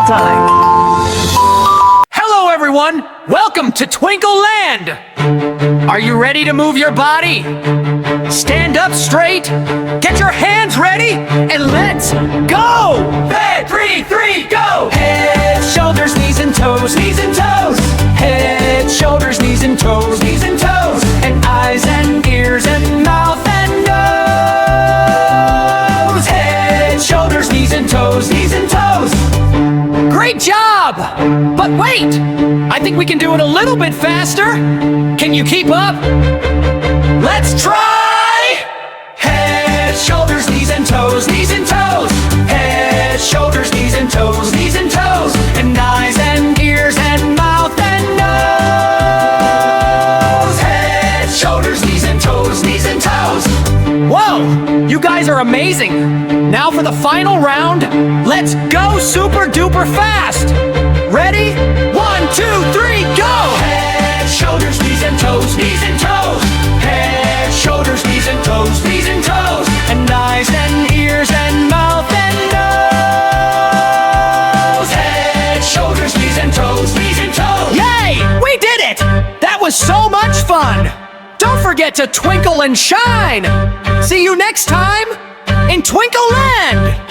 time. Hello everyone! Welcome to Twinkle Land! Are you ready to move your body? Stand up straight, get your hands ready, and let's go! Head, 3, 3, go! Head, shoulders, knees and toes, knees and toes. Head, shoulders, knees and toes, knees and toes. And eyes and ears and mouth and nose. Head, shoulders, knees and toes, knees and toes. Great job! But wait! I think we can do it a little bit faster. Can you keep up? Let's try! Head, shoulders, knees and toes, knees and toes. Head, shoulders, knees and toes, knees and toes. And eyes and ears and mouth and nose. Head, shoulders, knees and toes, knees and toes. Whoa! You guys are amazing! Now for the final round, let's go super duper fast! Ready? 1, 2, 3, go! Head, shoulders, knees and toes, knees and toes. Head, shoulders, knees and toes, knees and toes. And eyes and ears and mouth and nose. Head, shoulders, knees and toes, knees and toes. Yay! We did it! That was so much fun! Don't forget to twinkle and shine! See you next time in Twinkle Land!